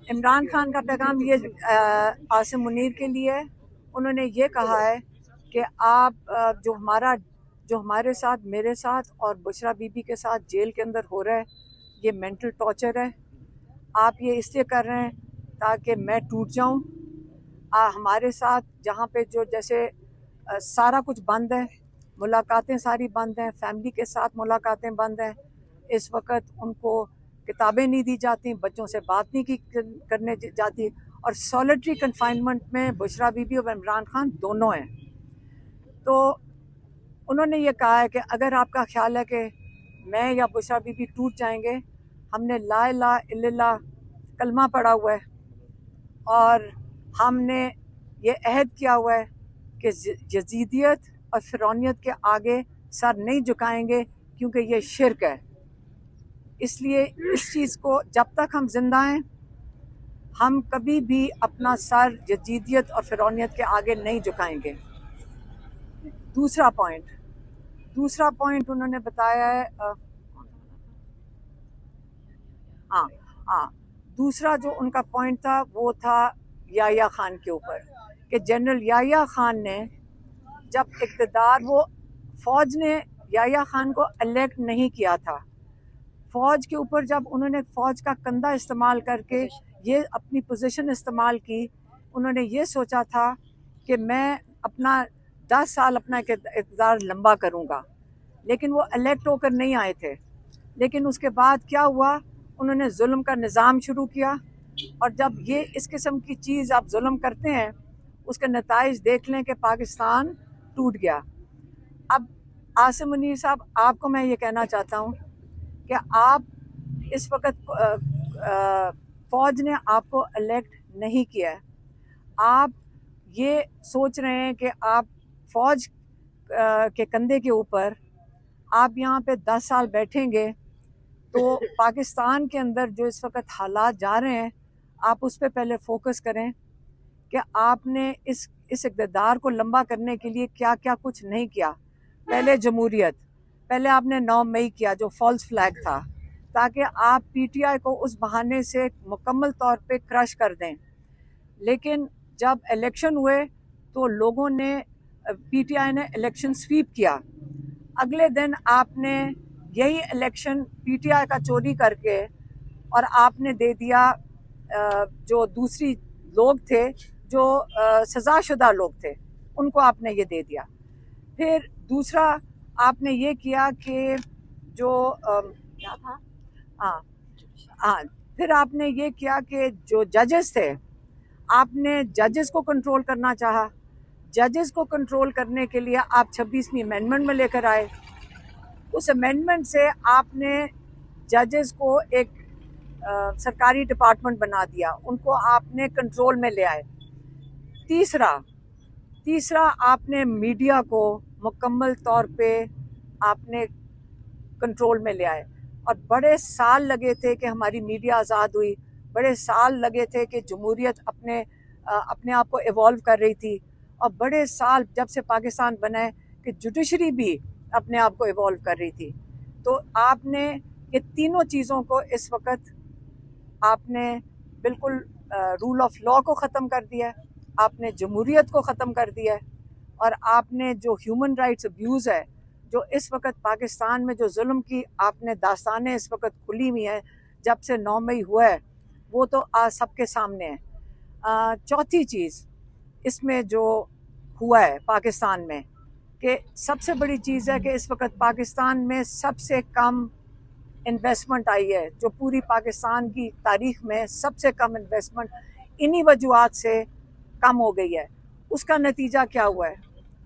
इमरान खान का पैगाम ये आसिम मुनीर के लिए है। उन्होंने ये कहा है कि आप जो हमारे साथ, मेरे साथ और बुशरा बीबी के साथ जेल के अंदर हो रहा है, ये मेंटल टॉर्चर है। आप ये इसलिए कर रहे हैं ताकि मैं टूट जाऊं। हमारे साथ जहाँ पे जो जैसे सारा कुछ बंद है, मुलाकातें सारी बंद हैं, फैमिली के साथ मुलाकातें बंद हैं। इस वक्त उनको किताबें नहीं दी जाती, बच्चों से बात नहीं की करने जाती, और सॉलिटरी कन्फाइनमेंट में बुशरा बीबी और इमरान खान दोनों हैं। तो उन्होंने ये कहा है कि अगर आपका ख्याल है कि मैं या बुशरा बीबी टूट जाएंगे, हमने ला इलाहा इल्लल्लाह कलमा पढ़ा हुआ है और हमने ये अहद किया हुआ है कि यजीदियत और फिरौनियत के आगे सर नहीं झुकाएंगे, क्योंकि ये शिर्क है। इसलिए इस चीज़ को जब तक हम जिंदा हैं, हम कभी भी अपना सर यजीदियत और फिरौनियत के आगे नहीं झुकाएंगे। दूसरा पॉइंट उन्होंने बताया है, दूसरा जो उनका पॉइंट था वो था याह्या खान के ऊपर, कि जनरल याह्या खान ने जब इक़्तिदार, वो फ़ौज ने याह्या खान को इलेक्ट नहीं किया था। फ़ौज के ऊपर जब उन्होंने फ़ौज का कंधा इस्तेमाल करके ये अपनी पोजीशन इस्तेमाल की, उन्होंने ये सोचा था कि मैं अपना 10 साल अपना इक़्तिदार लंबा करूँगा, लेकिन वो इलेक्ट होकर नहीं आए थे। लेकिन उसके बाद क्या हुआ, उन्होंने जुल्म का निज़ाम शुरू किया, और जब ये इस किस्म की चीज़ आप जुल्म करते हैं, उसके नताइज देख लें कि पाकिस्तान टूट गया। अब आसिम मुनीर साहब, आपको मैं ये कहना चाहता हूँ कि आप इस वक्त फ़ौज ने आपको इलेक्ट नहीं किया है। आप ये सोच रहे हैं कि आप फ़ौज के कंधे के ऊपर आप यहाँ पे 10 साल बैठेंगे, तो पाकिस्तान के अंदर जो इस वक्त हालात जा रहे हैं, आप उस पर पहले फोकस करें कि आपने इस इक़्तिदार को लंबा करने के लिए क्या क्या कुछ नहीं किया। पहले जमहूरियत, पहले आपने 9 मई किया जो फॉल्स फ्लैग था, ताकि आप पीटीआई को उस बहाने से मुकम्मल तौर पे क्रश कर दें। लेकिन जब इलेक्शन हुए तो लोगों ने, पीटीआई ने इलेक्शन स्वीप किया। अगले दिन आपने यही इलेक्शन पीटीआई का चोरी करके, और आपने दे दिया जो दूसरी लोग थे, जो सज़ाशुदा लोग थे, उनको आपने ये दे दिया। फिर दूसरा आपने ये किया कि जो क्या था, फिर आपने ये किया कि जो जजेस थे, आपने जजेस को कंट्रोल करना चाहा। जजेस को कंट्रोल करने के लिए आप 26वीं अमेंडमेंट में लेकर आए। उस अमेंडमेंट से आपने जजेस को एक सरकारी डिपार्टमेंट बना दिया, उनको आपने कंट्रोल में ले आए। तीसरा आपने मीडिया को मुकम्मल तौर पे आपने कंट्रोल में ले आए, और बड़े साल लगे थे कि हमारी मीडिया आज़ाद हुई, बड़े साल लगे थे कि जमहूरियत अपने आप को इवॉल्व कर रही थी, और बड़े साल जब से पाकिस्तान बना है कि जुडिशरी भी अपने आप को इवॉल्व कर रही थी। तो आपने ये तीनों चीज़ों को इस वक्त आपने बिल्कुल रूल ऑफ लॉ को ख़त्म कर दिया है, आपने जमहूरियत को ख़त्म कर दिया है, और आपने जो ह्यूमन राइट्स अब्यूज़ है, जो इस वक्त पाकिस्तान में जो जुल्म की आपने दास्तानें इस वक्त खुली हुई हैं जब से 9 मई हुआ है, वो तो आज सबके सामने है। चौथी चीज़ इसमें जो हुआ है पाकिस्तान में, कि सबसे बड़ी चीज़ है कि इस वक्त पाकिस्तान में सबसे कम इन्वेस्टमेंट आई है, जो पूरी पाकिस्तान की तारीख में सबसे कम इन्वेस्टमेंट इन्हीं वजूहात से कम हो गई है। उसका नतीजा क्या हुआ है?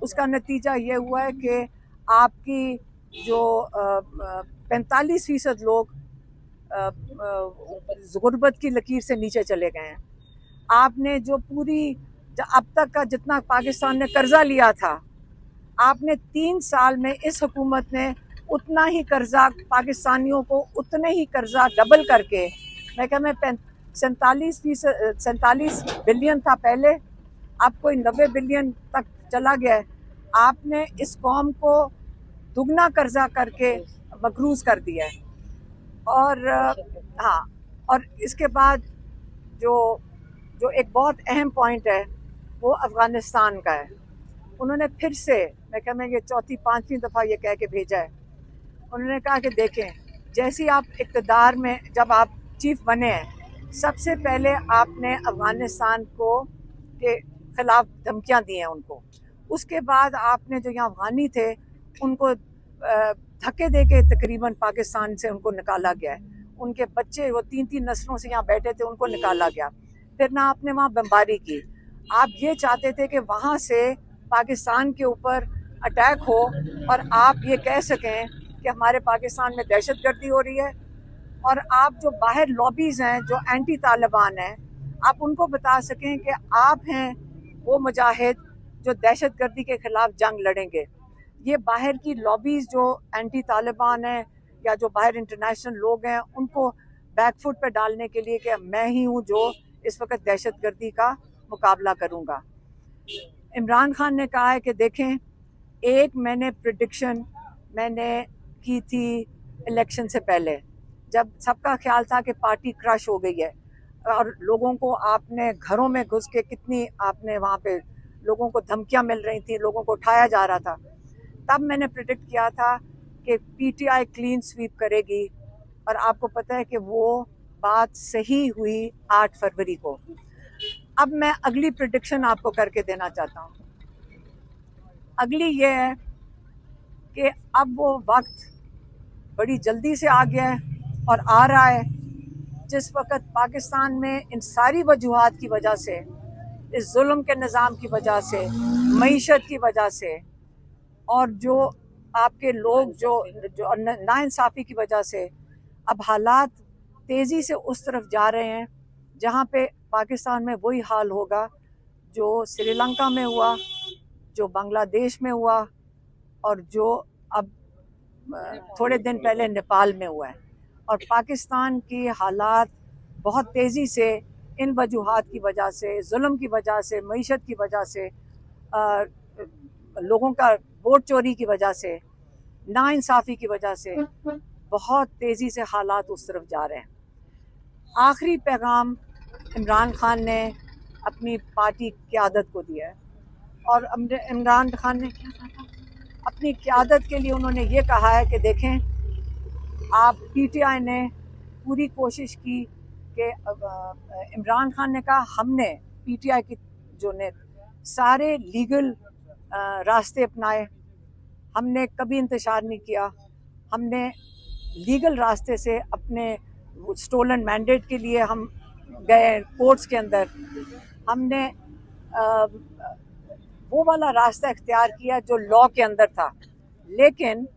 उसका नतीजा ये हुआ है कि आपकी जो 45% लोग गुर्बत की लकीर से नीचे चले गए हैं। आपने जो पूरी अब तक का जितना पाकिस्तान ने कर्जा लिया था, आपने 3 साल में इस हुकूमत ने उतना ही कर्जा पाकिस्तानियों को, उतने ही कर्जा डबल करके, मैं क्या मैं 47 बिलियन था पहले, अब कोई 90 बिलियन तक चला गया है। आपने इस कौम को दुगना कर्जा करके मकरूज कर दिया है। और और इसके बाद जो एक बहुत अहम पॉइंट है वो अफ़गानिस्तान का है। उन्होंने फिर से, मैं ये चौथी पांचवी दफ़ा ये कह के भेजा है, उन्होंने कहा कि देखें, जैसे आप इक़्तिदार में जब आप चीफ बने हैं, सबसे पहले आपने अफ़गानिस्तान को के ख़िलाफ़ धमकियां दी हैं उनको, उसके बाद आपने जो यहाँ अफ़गानी थे उनको धक्के दे के तकरीबन पाकिस्तान से उनको निकाला गया है। उनके बच्चे वो 3-3 नस्लों से यहाँ बैठे थे, उनको निकाला गया। फिर ना आपने वहाँ बमबारी की, आप ये चाहते थे कि वहाँ से पाकिस्तान के ऊपर अटैक हो और आप ये कह सकें कि हमारे पाकिस्तान में दहशतगर्दी हो रही है, और आप जो बाहर लॉबीज़ हैं जो एंटी तालिबान हैं, आप उनको बता सकें कि आप हैं वो मुजाहिद जो दहशतगर्दी के ख़िलाफ़ जंग लड़ेंगे। ये बाहर की लॉबीज़ जो एंटी तालिबान हैं या जो बाहर इंटरनेशनल लोग हैं, उनको बैकफुट पे डालने के लिए कि मैं ही हूँ जो इस वक्त दहशतगर्दी का मुकाबला करूँगा। इमरान खान ने कहा है कि देखें, एक मैंने प्रेडिक्शन की थी इलेक्शन से पहले, जब सबका ख्याल था कि पार्टी क्रश हो गई है और लोगों को आपने घरों में घुस के कितनी आपने वहाँ पे लोगों को धमकियाँ मिल रही थी, लोगों को उठाया जा रहा था, तब मैंने प्रेडिक्ट किया था कि पीटीआई क्लीन स्वीप करेगी, और आपको पता है कि वो बात सही हुई 8 फरवरी को। अब मैं अगली प्रेडिक्शन आपको करके देना चाहता हूँ। अगली ये है कि अब वो वक्त बड़ी जल्दी से आ गया है और आ रहा है जिस वक्त पाकिस्तान में इन सारी वजूहात की वजह से, इस जुल्म के निज़ाम की वजह से, मईशत की वजह से, और जो आपके लोग जो नाइंसाफ़ी की वजह से, अब हालात तेज़ी से उस तरफ जा रहे हैं जहाँ पे पाकिस्तान में वही हाल होगा जो श्रीलंका में हुआ, जो बांग्लादेश में हुआ, और जो अब थोड़े दिन पहले नेपाल में हुआ है। और पाकिस्तान की हालात बहुत तेज़ी से इन वजूहात की वजह से, जुल्म की वजह से, मईशत की वजह से, लोगों का वोट चोरी की वजह से, नाइंसाफ़ी की वजह से बहुत तेज़ी से हालात उस तरफ जा रहे हैं। आखिरी पैगाम इमरान खान ने अपनी पार्टी क़यादत को दिया है, और इमरान खान ने क्या कहा, अपनी क़यादत के लिए उन्होंने ये कहा है कि देखें, आप पीटीआई ने पूरी कोशिश की कि इमरान खान ने कहा हमने पीटीआई की जो ने सारे लीगल रास्ते अपनाए, हमने कभी इंतशार नहीं किया, हमने लीगल रास्ते से अपने स्टोलन मैंडेट के लिए हम गए कोर्ट्स के अंदर, हमने वो वाला रास्ता इख्तियार किया जो लॉ के अंदर था। लेकिन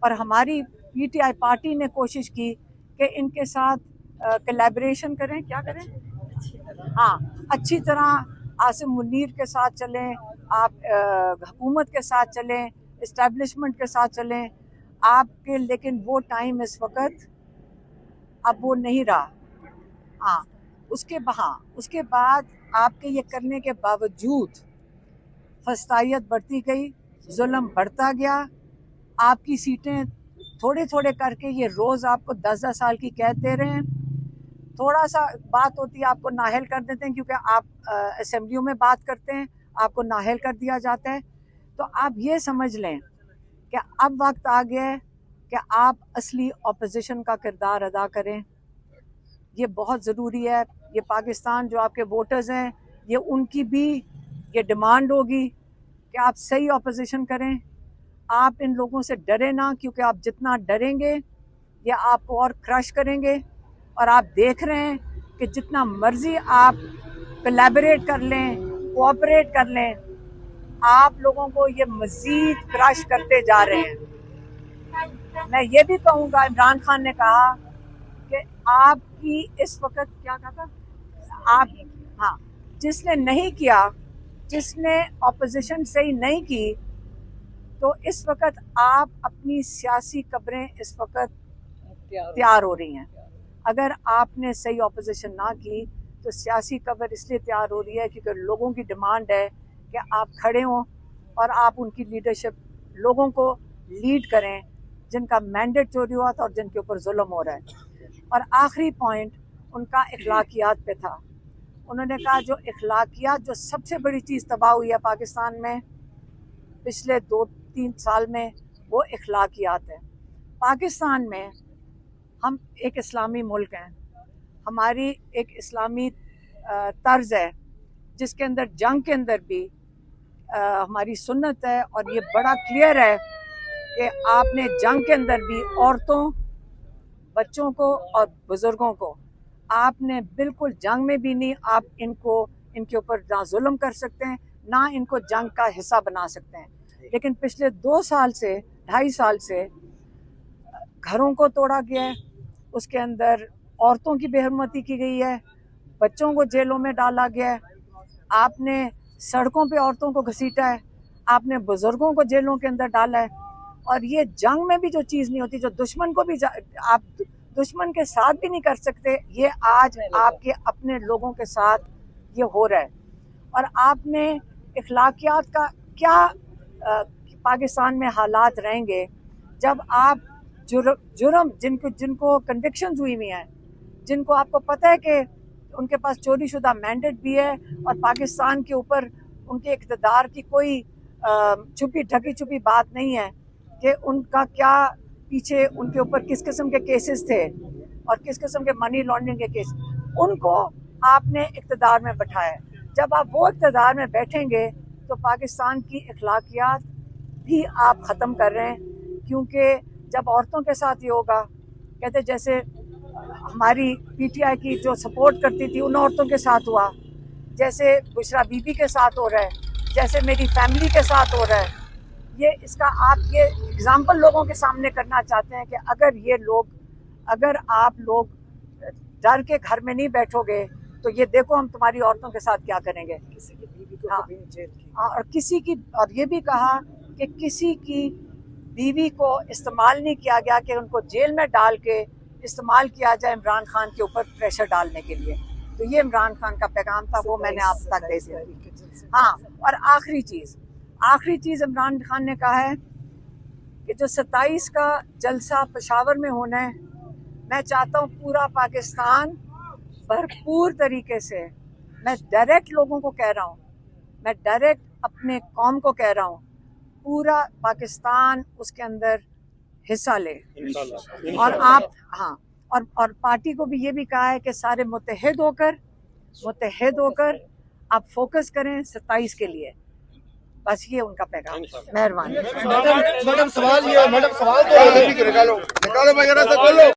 और हमारी पीटीआई पार्टी ने कोशिश की कि इनके साथ कोलैबोरेशन करें, क्या करें, हाँ, अच्छी तरह आसिम मुनीर के साथ चलें, आप हुकूमत के साथ चलें, इस्टेब्लिशमेंट के साथ चलें आपके, लेकिन वो टाइम इस वक्त अब वो नहीं रहा। हाँ, उसके बाद आपके ये करने के बावजूद फस्तायत बढ़ती गई, जुल्म बढ़ता गया, आपकी सीटें थोड़े थोड़े करके ये रोज़ आपको 10-10 साल की कैद दे रहे हैं। थोड़ा सा बात होती है आपको नाअहल कर देते हैं, क्योंकि आप असेंबलियों में बात करते हैं, आपको नाअहल कर दिया जाता है। तो आप ये समझ लें कि अब वक्त आ गया है कि आप असली अपोजिशन का किरदार अदा करें। ये बहुत ज़रूरी है। ये पाकिस्तान जो आपके वोटर्स हैं, ये उनकी भी ये डिमांड होगी कि आप सही अपोजिशन करें। आप इन लोगों से डरे ना, क्योंकि आप जितना डरेंगे ये आपको और क्रश करेंगे। और आप देख रहे हैं कि जितना मर्जी आप कोलैबोरेट कर लें, कोऑपरेट कर लें, आप लोगों को ये मज़ीद क्रश करते जा रहे हैं। मैं ये भी कहूँगा, इमरान खान ने कहा कि आपकी इस वक्त क्या कहा था आप, हाँ, जिसने नहीं किया, जिसने अपोजिशन सही नहीं की, तो इस वक्त आप अपनी सियासी कब्रें इस वक्त तैयार हो रही हैं। अगर आपने सही अपोजिशन ना की तो सियासी कब्र इसलिए तैयार हो रही है क्योंकि लोगों की डिमांड है कि आप खड़े हों और आप उनकी लीडरशिप, लोगों को लीड करें जिनका मैंडेट चोरी हुआ था और जिनके ऊपर जुल्म हो रहा है। और आखिरी पॉइंट, ان کا اخلاقیات پہ تھا. انہوں نے کہا جو اخلاقیات جو سب سے بڑی چیز تباہ ہوئی ہے پاکستان میں پچھلے 2-3 سال میں وہ اخلاقیات ہے. پاکستان میں ہم ایک اسلامی ملک ہیں, ہماری ایک اسلامی طرز ہے جس کے اندر جنگ کے اندر بھی ہماری سنت ہے, اور یہ بڑا کلیئر ہے کہ آپ نے جنگ کے اندر بھی عورتوں, بچوں کو اور بزرگوں کو آپ نے بالکل جنگ میں بھی نہیں آپ ان کے اوپر نہ ظلم کر سکتے ہیں نہ ان کو جنگ کا حصہ بنا سکتے ہیں. لیکن پچھلے 2 سال سے 2.5 سال سے گھروں کو توڑا گیا ہے, اس کے اندر عورتوں کی بے حرمتی کی گئی ہے, بچوں کو جیلوں میں ڈالا گیا ہے, آپ نے سڑکوں پہ عورتوں کو گھسیٹا ہے, آپ نے بزرگوں کو جیلوں کے اندر ڈالا ہے. اور یہ جنگ میں بھی جو چیز نہیں ہوتی, جو دشمن کو بھی آپ دشمن کے ساتھ بھی نہیں کر سکتے, یہ آج آپ کے اپنے لوگوں کے ساتھ یہ ہو رہا ہے. اور آپ نے اخلاقیات کا کیا پاکستان میں حالات رہیں گے جب آپ جرم جن کو کنوکشنز ہوئی ہوئی ہیں, جن کو آپ کو پتہ ہے کہ ان کے پاس چوری شدہ مینڈیٹ بھی ہے اور پاکستان کے اوپر ان کے اقتدار کی کوئی چھپی ڈھکی چھپی بات نہیں ہے کہ ان کا کیا پیچھے ان کے اوپر کس قسم کے کیسز تھے اور کس قسم کے منی لانڈرنگ کے کیس, ان کو آپ نے اقتدار میں بٹھایا. جب آپ وہ اقتدار میں بیٹھیں گے تو پاکستان کی اخلاقیات بھی آپ ختم کر رہے ہیں, کیونکہ جب عورتوں کے ساتھ یہ ہوگا, کہتے جیسے ہماری پی ٹی آئی کی جو سپورٹ کرتی تھی ان عورتوں کے ساتھ ہوا, جیسے بشرا بی بی کے ساتھ ہو رہا ہے, جیسے میری فیملی کے ساتھ ہو رہا ہے. یہ اس کا آپ یہ اگزامپل لوگوں کے سامنے کرنا چاہتے ہیں کہ اگر آپ لوگ ڈر کے گھر میں نہیں بیٹھو گے تو یہ دیکھو ہم تمہاری عورتوں کے ساتھ کیا کریں گے. اور یہ بھی کہا کہ کسی کی بیوی کو استعمال نہیں کیا گیا کہ ان کو جیل میں ڈال کے استعمال کیا جائے عمران خان کے اوپر پریشر ڈالنے کے لیے. تو یہ عمران خان کا پیغام تھا, وہ میں نے آپ تک دے دیا. ہاں, اور آخری چیز عمران خان نے کہا ہے کہ جو 27 کا جلسہ پشاور میں ہونا ہے, میں چاہتا ہوں پورا پاکستان بھرپور طریقے سے, میں ڈائریکٹ لوگوں کو کہہ رہا ہوں, میں ڈائریکٹ اپنے قوم کو کہہ رہا ہوں, پورا پاکستان اس کے اندر حصہ لے. اور آپ اور پارٹی کو بھی یہ بھی کہا ہے کہ سارے متحد ہو کر آپ فوکس کریں 27 کے لیے. بس یہ ان کا پیغام. مہربانی. میڈم سوال تو